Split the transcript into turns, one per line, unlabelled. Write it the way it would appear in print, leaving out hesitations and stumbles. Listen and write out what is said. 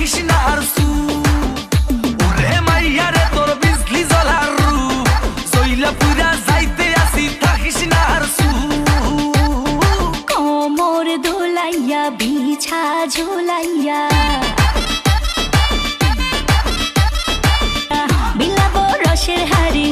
থাকিস না আর সু ওরে মাইয়া রে তোর বিজলি জ্বলার রূপ জইলা পুরা যাইতে আসি থাকিস না আর সু
কোমর দোলাইয়া বিছা ঝুলাইয়া বিলাবো রসের হাড়ি